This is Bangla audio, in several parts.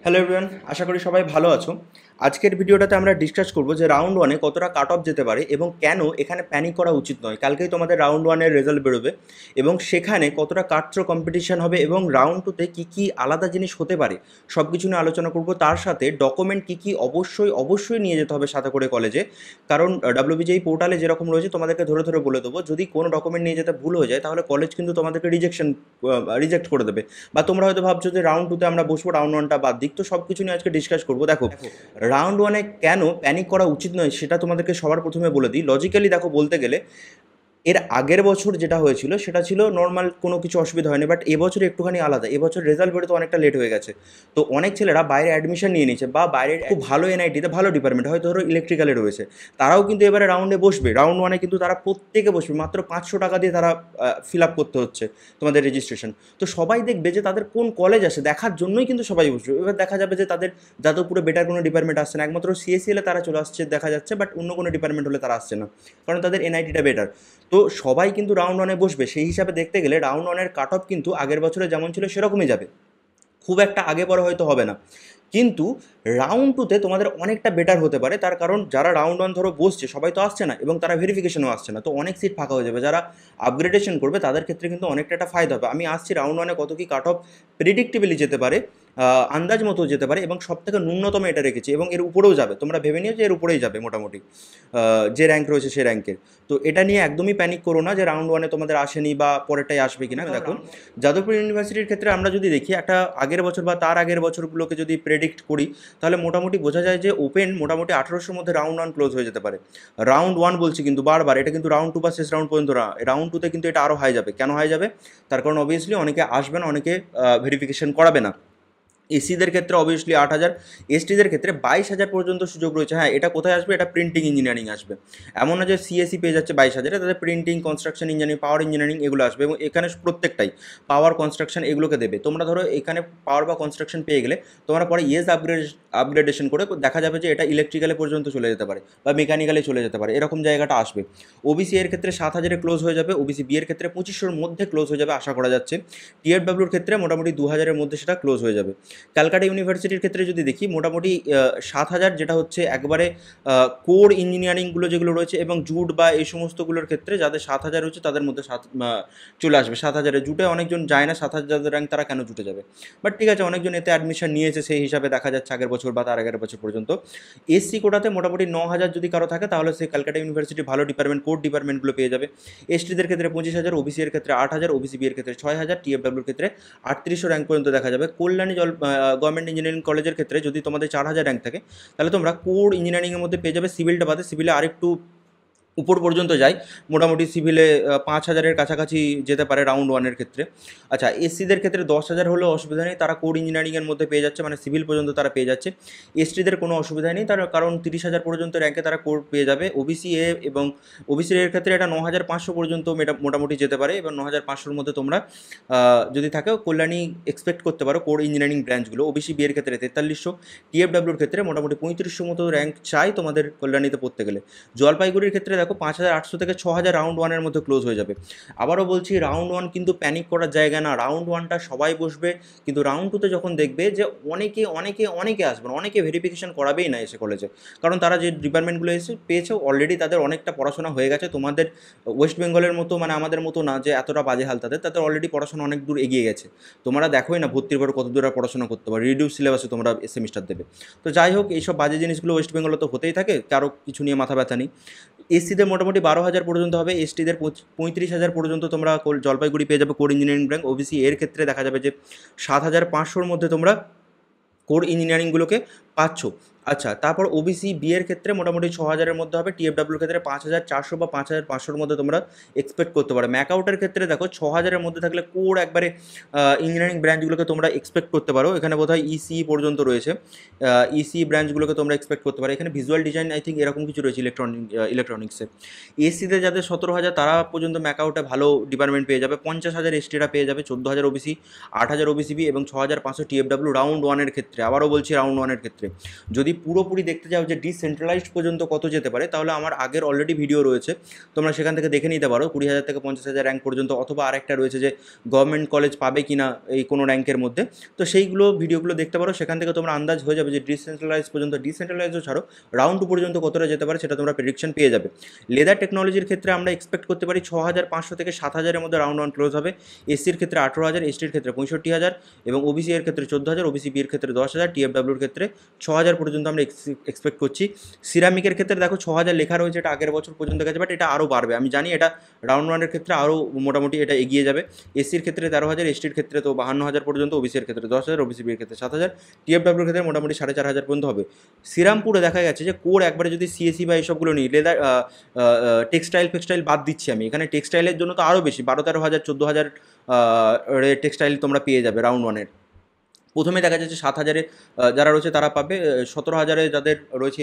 হ্যালো এভরিওয়ান, আশা করি সবাই ভালো আছো। আজকের ভিডিওটাতে আমরা ডিসকাস করব যে রাউন্ড ওয়ানে কতটা কাট অফ যেতে পারে এবং কেন এখানে প্যানিক করা উচিত নয়। কালকেই তোমাদের রাউন্ড ওয়ানের রেজাল্ট বেরোবে এবং সেখানে কতটা কাট্র কম্পিটিশন হবে এবং রাউন্ড টুতে কী কী আলাদা জিনিস হতে পারে সব কিছু নিয়ে আলোচনা করব। তার সাথে ডকুমেন্ট কী কী অবশ্যই নিয়ে যেতে হবে সাথে করে কলেজে, কারণ ডাব্লিউবিজেই পোর্টালে যেরকম রয়েছে তোমাদেরকে ধরে ধরে বলে দেবো, যদি কোনো ডকুমেন্ট নিয়ে যেতে ভুল হয়ে যায় তাহলে কলেজ কিন্তু তোমাদেরকে রিজেক্ট করে দেবে। বা তোমরা হয়তো ভাবছো যে রাউন্ড টুতে আমরা বসবো, রাউন্ড ওয়ানটা বাদ দিক। তো সব কিছু নিয়ে আজকে ডিসকাস করবো। দেখো, রাউন্ড ওয়ানে কেন প্যানিক করা উচিত নয় সেটা তোমাদেরকে সবার প্রথমে বলে দিই। লজিক্যালি দেখো, বলতে গেলে এর আগের বছর যেটা হয়েছিল সেটা ছিল নর্মাল, কোনো কিছু অসুবিধা হয়নি। বাট এবছর একটুখানি আলাদা, এবছর রেজাল্ট বেরোতে অনেকটা লেট হয়ে গেছে। তো অনেক ছেলেরা বাইরে অ্যাডমিশন নিয়ে নিয়েছে বা বাইরের খুব ভালো এনআইটিতে ভালো ডিপার্টমেন্ট, হয়তো ধরো ইলেকট্রিক্যালে রয়েছে, তারাও কিন্তু এবারে রাউন্ডে বসবে। রাউন্ড ওয়ানে কিন্তু তারা প্রত্যেকে বসবে, মাত্র 500 টাকা দিয়ে তারা ফিল আপ করতে হচ্ছে তোমাদের রেজিস্ট্রেশন। তো সবাই দেখবে যে তাদের কোন কলেজ আসে দেখার জন্যই কিন্তু সবাই বসবে। এবার দেখা যাবে যে তাদের যাদবপুরে বেটার কোনো ডিপার্টমেন্ট আসছে না, একমাত্র সিএসসিএলে তারা চলে আসছে দেখা যাচ্ছে, বাট অন্য কোনো ডিপার্টমেন্ট হলে তারা আসছে না, কারণ তাদের এনআইটিটা বেটার। তো সবাই কিন্তু রাউন্ড ওয়ানে বসবে। সেই হিসাবে দেখতে গেলে রাউন্ড ওয়ানের কাট অফ কিন্তু আগের বছরে যেমন ছিল সেরকমই যাবে, খুব একটা আগে পরে হয়তো হবে না। কিন্তু রাউন্ড টুতে তোমাদের অনেকটা বেটার হতে পারে, তার কারণ যারা রাউন্ড ওয়ান ধরো বসছে সবাই তো আসছে না এবং তারা ভেরিফিকেশনও আসছে না, তো অনেক সিট ফাঁকা হয়ে যাবে। যারা আপগ্রেডেশন করবে তাদের ক্ষেত্রে কিন্তু অনেকটা একটা ফায়দা হবে। আমি আসছি রাউন্ড ওয়ানে কত কী কাট অফ প্রেডিক্টেবলি যেতে পারে, আন্দাজ মতো যেতে পারে, এবং সব থেকে ন্যূনতম এটা রেখেছি এবং এর উপরেও যাবে। তোমরা ভেবে নিও যে এর উপরেই যাবে মোটামুটি, যে র্যাঙ্ক রয়েছে সে র্যাঙ্কের। তো এটা নিয়ে একদমই প্যানিক করো না যে রাউন্ড ওয়ানে তোমাদের আসেনি বা পরেরটাই আসবে কিনা। দেখো, যাদবপুর ইউনিভার্সিটির ক্ষেত্রে আমরা যদি দেখি একটা আগের বছর বা তার আগের বছরগুলোকে যদি প্রেডিক্ট করি, তাহলে মোটামুটি বোঝা যায় যে ওপেন মোটামুটি 1800-র মধ্যে রাউন্ড ওয়ান ক্লোজ হয়ে যেতে পারে। রাউন্ড ওয়ান বলছি কিন্তু বারবার, এটা কিন্তু রাউন্ড টু বা শেষ রাউন্ড পর্যন্ত না। রাউন্ড টুতে কিন্তু এটা আরও হাই যাবে। কেন হাই যাবে? তার কারণ অবভিয়াসলি অনেকে আসবে না, অনেকে ভেরিফিকেশন করাবে না। এসিদের ক্ষেত্রে অবভিয়াসলি 8,000, এসটিদের ক্ষেত্রে 22,000 পর্যন্ত সুযোগ রয়েছে। হ্যাঁ, এটা কোথায় আসবে? এটা প্রিন্টিং ইঞ্জিনিয়ারিং আসবে। এমন না যে সিএসসি পেয়ে যাচ্ছে 22,000, তাদের প্রিন্টিং, কনস্ট্রাকশন ইঞ্জিনিয়ারিং, পাওয়ার ইঞ্জিনিয়ারিং এগুলো আসবে এবং এখানে প্রত্যেকটাই পাওয়ার, কনস্ট্রাকশন এগুলোকে দেবে। তোমরা ধরো এখানে পাওয়ার বা কনস্ট্রাকশন পেয়ে গেলে তোমরা পরে আপগ্রেডেশন করে দেখা যাবে যে এটা ইলেকট্রিক্যালে পর্যন্ত চলে যেতে পারে বা মেকানিক্যালে চলে যেতে পারে, এরকম জায়গাটা আসবে। ওবিসি এর ক্ষেত্রে 7,000-এ ক্লোজ হয়ে যাবে, ওবিসি বি এর ক্ষেত্রে 2500-র মধ্যে ক্লোজ হয়ে যাবে আশা করা যাচ্ছে। টিএফডব্লিউর ক্ষেত্রে মোটামুটি 2,000-এর মধ্যে সেটা ক্লোজ হয়ে যাবে। ক্যালকাটা ইউনিভার্সিটির ক্ষেত্রে যদি দেখি মোটামুটি 7,000, যেটা হচ্ছে একবারে কোর ইঞ্জিনিয়ারিংগুলো যেগুলো রয়েছে এবং জুট বা এই সমস্তগুলোর ক্ষেত্রে যাদের 7,000 রয়েছে তাদের মধ্যে চলে আসবে 7,000-এ। জুটে অনেকজন যায় না, 7,000 যাদের র্যাঙ্ক তারা কেন জুটে যাবে? বাট ঠিক আছে, অনেকজন এতে অ্যাডমিশন নিয়েছে, সেই হিসাবে দেখা যাচ্ছে আগের বছর বা তার আগের বছর পর্যন্ত। এসসি কোটাতে মোটামুটি 9,000 যদি কারো থাকে তাহলে সে ক্যালকাটা ইউনিভার্সিটি ভালো ডিপার্টমেন্ট, কোর ডিপার্টমেন্টগুলো পেয়ে যাবে। এসটিদের ক্ষেত্রে 25,000, ওবিসি এর ক্ষেত্রে 8,000, ওবিসি বি এর ক্ষেত্রে 6,000, টিএফডব্লিউর ক্ষেত্রে 3800 র্যাঙ্ক পর্যন্ত দেখা যাবে। কল্যাণী গভর্নমেন্ট ইঞ্জিনিয়ারিং কলেজের ক্ষেত্রে যদি তোমাদের 4,000 র্যাঙ্ক থাকে তাহলে তোমরা কোর ইঞ্জিনিয়ারিংয়ের মধ্যে পেয়ে যাবে। সিভিলটা বাদে, সিভিলে আরেকটু উপর পর্যন্ত যায়, মোটামুটি সিভিলে 5,000-এর কাছাকাছি যেতে পারে রাউন্ড ওয়ানের ক্ষেত্রে। আচ্ছা, এসসিদের ক্ষেত্রে 10,000 হলেও অসুবিধা নেই, তারা কোর ইঞ্জিনিয়ারিংয়ের মধ্যে পেয়ে যাচ্ছে, মানে সিভিল পর্যন্ত তারা পেয়ে যাচ্ছে। এসটিদের কোনো অসুবিধা নেই, তার কারণ 30,000 পর্যন্ত র্যাঙ্কে তারা কোর পেয়ে যাবে। ওবিসি এ এবং ওবিসি এর ক্ষেত্রে এটা 9,500 পর্যন্ত মোটামুটি যেতে পারে, এবং 9,500-র মধ্যে তোমরা যদি থাকে কল্যাণী এক্সপেক্ট করতে পারো কোর ইঞ্জিনিয়ারিং ব্রাঞ্চগুলো। ওবিসি বি এর ক্ষেত্রে 4300, টিএফডব্লিউর ক্ষেত্রে মোটামুটি 3500 মতো র্যাঙ্ক চাই তোমাদের কল্যাণীতে পড়তে গেলে। জলপাইগুড়ির ক্ষেত্রে দেখো 5,800 থেকে 6,000 রাউন্ড ওয়ানের মধ্যে ক্লোজ হয়ে যাবে। আবারও বলছি, রাউন্ড ওয়ান কিন্তু প্যানিক করার জায়গা না। রাউন্ড ওয়ানটা সবাই বসবে, কিন্তু রাউন্ড টুতে যখন দেখবে যে অনেকে আসবেন, অনেকে ভেরিফিকেশন করাবেই না এসে কলেজে, কারণ তারা যে ডিপার্টমেন্টগুলো এসে পেয়েছে অলরেডি তাদের অনেকটা পড়াশোনা হয়ে গেছে। তোমাদের ওয়েস্ট বেঙ্গলের মতো, মানে আমাদের মতো না যে এতটা বাজে হাল, তাদের অলরেডি পড়াশোনা অনেক দূর এগিয়ে গেছে। তোমরা দেখোই না ভর্তির পর কত দূর পড়াশোনা করতে পারো, রিডিউস সিলেবাসে তোমরা সেমিস্টার দেবে। তো যাই হোক, এইসব বাজে জিনিসগুলো ওয়েস্ট বেঙ্গলে তো হতেই থাকে, কারো কিছু নিয়ে মাথা ব্যথা নেই। এসসিদের মোটামুটি 12,000 পর্যন্ত হবে, এসটিদের 35,000 পর্যন্ত তোমরা জলপাইগুড়ি পেয়ে যাবে কোর ইঞ্জিনিয়ারিং ব্র্যাঙ্ক। ওবিসি এর ক্ষেত্রে দেখা যাবে যে 7,500-র মধ্যে তোমরা কোর ইঞ্জিনিয়ারিংগুলোকে পাচ্ছ। আচ্ছা, তারপর ওবিসি বি এর ক্ষেত্রে মোটামুটি 6,000-এর মধ্যে হবে, টিএফডব্লিউর ক্ষেত্রে 5,400 বা 5,500-র মধ্যে তোমরা এক্সপেক্ট করতে পারো। ম্যাকআউটের ক্ষেত্রে দেখো 6,000-এর মধ্যে থাকলে কোর একবারে ইঞ্জিনিয়ারিং ব্রাঞ্চগুলোকে তোমরা এক্সপেক্ট করতে পারো। এখানে বোধহয় ইসি পর্যন্ত রয়েছে, ইসি ব্রাঞ্চগুলোকে তোমরা এক্সপেক্ট করতে পারো। এখানে ভিজুয়াল ডিজাইন আই থিঙ্ক এরকম কিছু রয়েছে ইলেকট্রনিক্সে। এসিতে যাদের 17,000 তারা পর্যন্ত ম্যাকআউটে ভালো ডিপার্টমেন্ট পেয়ে যাবে। 50,000 এসটিরা পেয়ে যাবে, 14,000 ওবিসি, 8,000 ওবিসিবি এবং 6,500 টিএফডব্লিউ রাউন্ড ওয়ানের ক্ষেত্রে। আবারও বলছি, রাউন্ড ওয়ানের ক্ষেত্রে যদি পুরোপুরি দেখতে চাও যে ডিসেন্ট্রালাইজড পর্যন্ত কত যেতে পারে, তাহলে আমার আগের অলরেডি ভিডিও রয়েছে, তোমরা সেখান থেকে দেখে নিতে পারো 20,000 থেকে 50,000 র্যাঙ্ক পর্যন্ত, অথবা আরেকটা রয়েছে যে গভর্নমেন্ট কলেজ পাবে কি না এই কোনো র্যাঙ্কের মধ্যে। তো সেইগুলো ভিডিওগুলো দেখতে পারো, সেখান থেকে তোমরা আন্দাজ হয়ে যাবে যে ডিসেন্ট্রালাইজ পর্যন্ত, ডিসেন্ট্রালাইজও ছাড়ো, রাউন্ড 2 পর্যন্ত কতটা যেতে পারে সেটা তোমরা প্রেডিকশন পেয়ে যাবে। লেদার টেকনোলজির ক্ষেত্রে আমরা এক্সপেক্ট করতে পারি 6,500 থেকে 7,000-এর মধ্যে রাউন্ড 1 ক্লোজ হবে। এসসির ক্ষেত্রে 18,000, এসটির ক্ষেত্রে 65,000 এবং ওবিসি এর ক্ষেত্রে 14,000, ওবিসি বি এর ক্ষেত্রে 10,000, টিএফডব্লিউর ক্ষেত্রে 6,000 পর্যন্ত আমরা এক্সপেক্ট করছি। সিরামিকের ক্ষেত্রে দেখো 6,000 লেখা রয়েছে, এটা আগের বছর পর্যন্ত গেছে, বাট এটা আরও বাড়বে, আমি জানি এটা রাউন্ড 1-এর ক্ষেত্রে আরও মোটামুটি এটা এগিয়ে যাবে। এসসির ক্ষেত্রে 13,000, এসটির ক্ষেত্রে তো 52,000 পর্যন্ত, ওবিসি এর ক্ষেত্রে 10,000, ওবিসি বি এর ক্ষেত্রে 7,000, টিএফডব্লিউর ক্ষেত্রে মোটামুটি 4,500 পর্যন্ত হবে। শ্রীরামপুরে দেখা গেছে যে কোর একবারে যদি সিএসি বা এইসবগুলো নিই, লেদার টেক্সটাইল ফেক্সটাইল বাদ দিচ্ছি আমি, এখানে টেক্সটাইলের জন্য তো আরও বেশি 12-13,000, 14,000 টেক্সটাইল তোমরা পেয়ে যাবে রাউন্ড 1-এর। প্রথমে দেখা যাচ্ছে 7,000-এ যারা রয়েছে তারা পাবে, 17,000-এ যাদের রয়েছে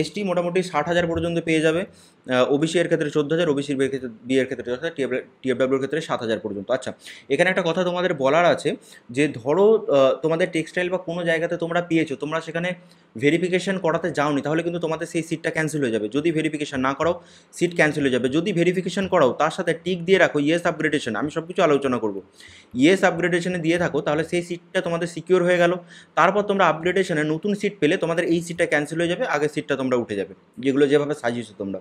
এসটি মোটামুটি 60,000 পর্যন্ত পেয়ে যাবে, ওবিসি এর ক্ষেত্রে 14,000, ওবিসির বি এর ক্ষেত্রে 10,000, টিএফডব্লিউর ক্ষেত্রে 7,000 পর্যন্ত। আচ্ছা, এখানে একটা কথা তোমাদের বলার আছে যে ধরো তোমাদের টেক্সটাইল বা কোনো জায়গাতে তোমরা পেয়েছো, তোমরা সেখানে ভেরিফিকেশন করাতে যাওনি, তাহলে কিন্তু তোমাদের সেই সিটটা ক্যান্সেল হয়ে যাবে। যদি ভেরিফিকেশন না করাও সিট ক্যান্সেল হয়ে যাবে। যদি ভেরিফিকেশন করাও তার সাথে টিক দিয়ে রাখো ইয়েস আপগ্রেডেশন, আমি সব কিছু আলোচনা করবো, ইয়েস আপগ্রেডেশনে দিয়ে থাকো, তাহলে সেই সিটটা তোমাদের সিকিউর হয়ে গেল। তারপর তোমরা আপগ্রেডেশনে নতুন সিট পেলে তোমাদের এই সিটটা ক্যান্সেল হয়ে যাবে, আগের সিটটা তোমরা উঠে যাবে, যেগুলো যেভাবে সাজিয়েছো তোমরা।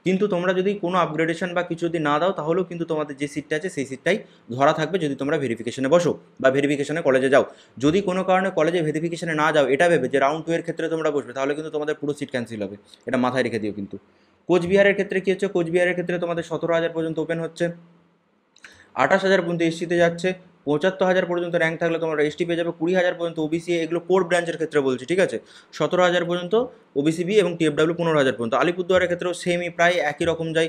কিন্তু তোমরা যদি কোনো আপগ্রেডেশন বা কিছু যদি না দাও, তাহলেও কিন্তু তোমাদের যে সিটটা আছে সেই সিটটাই ধরা থাকবে যদি তোমরা ভেরিফিকেশনে বসো বা ভেরিফিকেশনে কলেজে যাও। যদি কোনো কারণে কলেজে ভেরিফিকেশনে না যাও, এটা ভেবে যে রাউন্ড 2 এর ক্ষেত্রে তোমরা বসবে, তাহলে কিন্তু তোমাদের পুরো সিট ক্যান্সেল হবে, এটা মাথায় রেখে দিও। কিন্তু কোচবিহারের ক্ষেত্রে কী হচ্ছে, কোচবিহারের ক্ষেত্রে তোমাদের 17,000 পর্যন্ত ওপেন হচ্ছে, 28,000 পর্যন্ত এসটিতে যাচ্ছে, 75,000 পর্যন্ত র্যাঙ্ক থাকলে তোমরা এসটি পেয়ে যাবে, 20,000 পর্যন্ত ওবিসি, এগুলো কোর ব্রাঞ্চের ক্ষেত্রে বলছি, ঠিক আছে, 17,000 পর্যন্ত ওবিসি বি এবং টিএফডব্লিউ 15,000 পর্যন্ত। আলিপুরদুয়ারের ক্ষেত্রেও সেমই, প্রায় একই রকম যায়,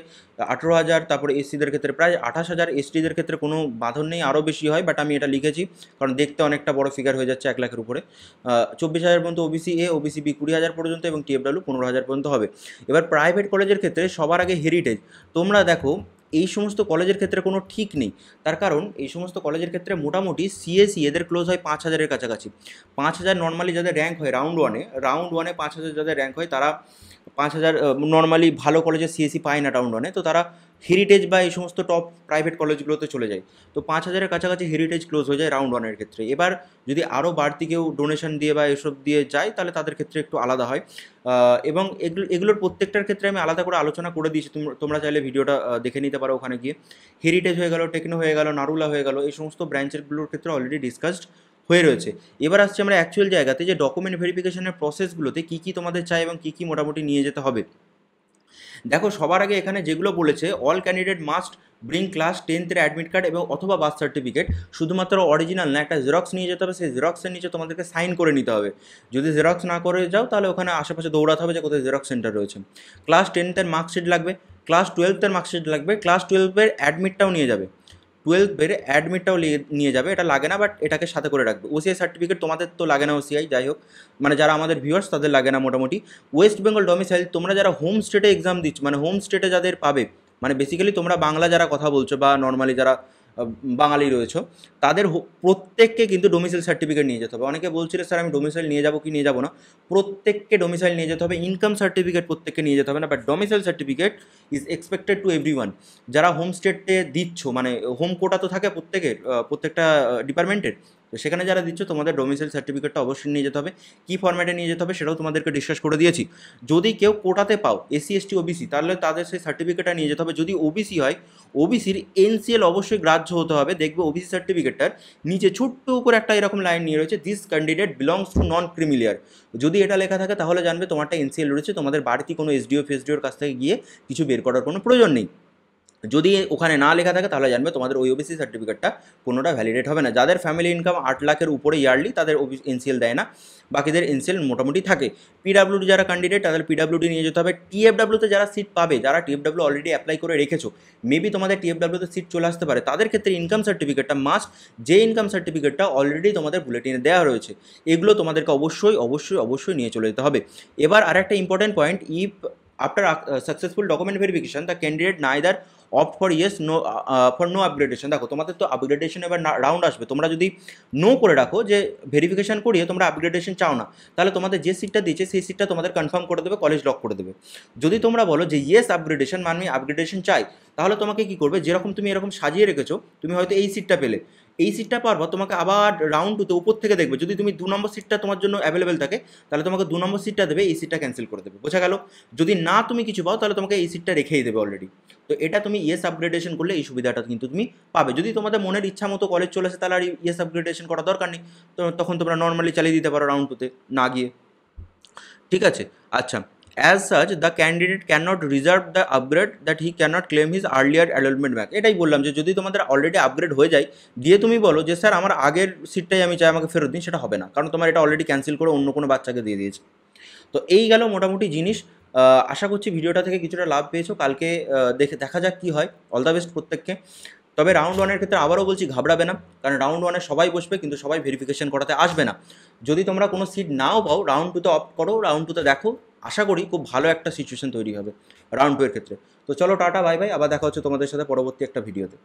18,000, তারপরে এসসিদের ক্ষেত্রে প্রায় 28,000, এসটিদের ক্ষেত্রে কোনো বাঁধন নেই, আরও বেশি হয়, বাট আমি এটা লিখেছি কারণ দেখতে অনেকটা বড় ফিগার হয়ে যাচ্ছে 1 লাখের উপরে। 24,000 পর্যন্ত ওবিসি এ, ওবিসি বি 20,000 পর্যন্ত এবং টিএফডব্লিউ 15,000 পর্যন্ত হবে। এবার প্রাইভেট কলেজের ক্ষেত্রে সবার আগে হেরিটেজ। তোমরা দেখো এই সমস্ত কলেজের ক্ষেত্রে কোনো ঠিক নেই, তার কারণ এই সমস্ত কলেজের ক্ষেত্রে মোটামুটি সিএসি এদের ক্লোজ হয় 5,000-এর কাছাকাছি। 5,000 নর্মালি যাদের র্যাঙ্ক হয় রাউন্ড 1-এ 5,000 যাদের র্যাঙ্ক হয় তারা 5,000 নর্মালি ভালো কলেজে সিএসি পায় না রাউন্ড 1-এ, তো তারা হেরিটেজ বা এই সমস্ত টপ প্রাইভেট কলেজগুলোতে চলে যায়। তো 5,000-এর কাছাকাছি হেরিটেজ ক্লোজ হয়ে যায় রাউন্ড 1-এর ক্ষেত্রে। এবার যদি আরও বাড়তি কেউ ডোনেশন দিয়ে বা এসব দিয়ে যায়, তাহলে তাদের ক্ষেত্রে একটু আলাদা হয়। এবং এগুলোর প্রত্যেকটার ক্ষেত্রে আমি আলাদা করে আলোচনা করে দিয়েছি, তোমরা চাইলে ভিডিওটা দেখে নিতে পারো ওখানে গিয়ে। হেরিটেজ হয়ে গেল, টেকনো হয়ে গেল, নারুলা হয়ে গেল, এই সমস্ত ব্রাঞ্চেরগুলোর ক্ষেত্রে অলরেডি ডিসকাসড হয়ে রয়েছে। এবার আসছে আমরা অ্যাকচুয়াল জায়গাতে যে ডকুমেন্ট ভেরিফিকেশনের প্রসেসগুলোতে কী কী তোমাদের চাই এবং কী কী মোটামুটি নিয়ে যেতে হবে। দেখো সবার আগে এখানে যেগুলো বলেছে, all candidate must bring class 10th-এর অ্যাডমিট কার্ড এবং অথবা বার্থ সার্টিফিকেট, শুধুমাত্র অরিজিনাল না, একটা জেরক্স নিয়ে যেতে হবে, সেই জেরক্সের নিচে তোমাদেরকে সাইন করে নিতে হবে। যদি জেরক্স না করে যাও, তাহলে ওখানে আশেপাশে দৌড়াতে হবে যে কোথায় জেরক্স সেন্টার রয়েছে। ক্লাস 10th-এর মার্কশিট লাগবে, ক্লাস 12th-এর মার্কশিট লাগবে, ক্লাস 12-এর অ্যাডমিটটাও নিয়ে যাবে, 12th-এর অ্যাডমিটটাও নিয়ে যাবে, এটা লাগে না, বাট এটাকে সাথে করে রাখবে। ওসিআই সার্টিফিকেট তোমাদের তো লাগে না, ওসিআই যাই হোক, মানে যারা আমাদের ভিউয়ার্স তাদের লাগে না মোটামুটি। ওয়েস্ট বেঙ্গল ডমিসাইল, তোমরা যারা হোম স্টেটে এক্সাম দিচ্ছ, মানে হোম স্টেটে যাদের পাবে, মানে বেসিক্যালি তোমরা বাংলা যারা কথা বলছো বা নর্মালি যারা বাঙালি রয়েছে, তাদের প্রত্যেককে কিন্তু ডোমিসাইল সার্টিফিকেট নিয়ে যেতে হবে। অনেকে বলছিল স্যার আমি ডোমিসাইল নিয়ে যাবো কি নিয়ে যাবো না, প্রত্যেককে ডোমিসাইল নিয়ে যেতে হবে। ইনকাম সার্টিফিকেট প্রত্যেককে নিয়ে যেতে হবে না, but domicile certificate is expected to everyone. যারা হোম স্টেটে দিচ্ছ, মানে হোম কোটা তো থাকে প্রত্যেকের, প্রত্যেকটা ডিপার্টমেন্টের, তো সেখানে যারা দিচ্ছ তোমাদের ডোমিসাইল সার্টিফিকেটটা অবশ্যই নিয়ে যেতে হবে। কী ফরম্যাটে নিয়ে যেতে হবে সেটাও তোমাদেরকে ডিসকাস করে দিয়েছি। যদি কেউ কোটাতে পাও এসসি এসটি ওবিসি, তাহলে তাদের সেই সার্টিফিকেটটা নিয়ে যেতে হবে। যদি ওবিসি হয়, ওবিসির এনসিএল অবশ্যই গ্রাহ্য হতে হবে। দেখবে ওবিসি সার্টিফিকেটটার নিচে ছোট্ট করে একটা এরকম লাইন নিয়ে রয়েছে, this candidate belongs to non creamy layer. যদি এটা লেখা থাকে তাহলে জানবে তোমারটা এনসিএল রয়েছে, তোমাদের বাড়তি কোনো এসডিও ফেসডিওর কাছ থেকে গিয়ে কিছু বের করার কোনো প্রয়োজন নেই। যদি ওখানে না লেখা থাকে তাহলে জানবে তোমাদের ওই ওবিসি সার্টিফিকেটটা কোনোটা ভ্যালিডেট হবে না। যাদের ফ্যামিলি ইনকাম 8 লাখের উপরে ইয়ারলি, তাদের এনসিএল দেয় না, বাকিদের এনসিএল মোটামুটি থাকে। পিডাব্লিউডি যারা ক্যান্ডিডেট তাদের পিডাব্লিউডি নিয়ে যেতে হবে। টিএফডাব্লিউতে যারা সিট পাবে, যারা টিএফডাব্লিউ অলরেডি অ্যাপ্লাই করে রেখেছো, মেবি তোমাদের টিএফডাব্লিউতে সিট চলে আসতে পারে, তাদের ক্ষেত্রে ইনকাম সার্টিফিকেটটা মাস্ট, যে ইনকাম সার্টিফিকেটটা অলরেডি তোমাদের বুলেটিনে দেওয়া রয়েছে, এগুলো তোমাদেরকে অবশ্যই অবশ্যই অবশ্যই নিয়ে চলে যেতে হবে। এবার আরেকটা important point, if After successful document verification, the candidate neither opt for yes no for no upgradation. দেখো তোমাদের তো আপগ্রেডেশন এবার রাউন্ড আসবে, তোমরা যদি নো করে রাখো যে ভেরিফিকেশন করিয়ে তোমরা আপগ্রেডেশন চাও না, তাহলে তোমাদের যে সিটটা দিয়েছে সেই সিটটা তোমাদের কনফার্ম করে দেবে, কলেজ লক করে দেবে। যদি তোমরা বলো যে ইয়েস আপগ্রেডেশন মানে আপগ্রেডেশন চাই, তাহলে তোমাকে কী করবে, যেরকম তুমি এরকম সাজিয়ে রেখেছো, তুমি হয়তো এই সিটটা পেলে, এই সিটটা পারবো তোমাকে আবার রাউন্ড টুতে উপর থেকে দেখবে, যদি তুমি 2 নম্বর সিটটা তোমার জন্য অ্যাভেলেবেল থাকে, তাহলে তোমাকে 2 নম্বর সিটটা দেবে, এই সিটটা ক্যান্সেল করে দেবে। বোঝা গেল? যদি না তুমি কিছু পাও, তাহলে তোমাকে এই সিটটা রেখেই দেবে অলরেডি। তো এটা তুমি ইয়েস আপগ্রেডেশন করলে এই সুবিধাটা কিন্তু তুমি পাবে। যদি তোমাদের মনের ইচ্ছা মতো কলেজ চলে আসে, তাহলে আর ইয়েস আপগ্রেডেশন করার দরকার নেই, তো তখন তোমরা নর্মালি চালিয়ে দিতে পারো রাউন্ড টুতে না গিয়ে। ঠিক আছে? আচ্ছা, as such the candidate can not reserve the upgrade that he can not claim his earlier allotment back. এটাই বললাম যে যদি তোমাদের অলরেডি আপগ্রেড হয়ে যায়, দিয়ে তুমি বলো যে স্যার আমার আগের সিটটাই আমি চাই, আমাকে ফেরত দিন, সেটা হবে না, কারণ তোমার এটা অলরেডি ক্যান্সেল করে অন্য কোনো বাচ্চাকে দিয়ে দিয়েছে। তো এই গেল মোটামুটি জিনিস। আশা করছি ভিডিওটা থেকে কিছুটা লাভ পেয়েছো। কালকে দেখা যাক কী হয়। অল দ্য বেস্ট প্রত্যেককে। তবে রাউন্ড ওয়ানের ক্ষেত্রে আবারও বলছি, ঘাবড়াবে না, কারণ রাউন্ড ওয়ানে সবাই বসবে, কিন্তু সবাই ভেরিফিকেশন করাতে আসবে না। যদি তোমরা কোনো সিট নাও পাও, রাউন্ড টুতে অপ্ট করো, রাউন্ড টুতে দেখো, আশা করি খুব ভালো একটা সিচুয়েশন তৈরি হবে রাউন্ড টু এর ক্ষেত্রে। তো চলো টাটা, বাই বাই, আবার দেখা হচ্ছে তোমাদের সাথে পরবর্তী একটা ভিডিওতে।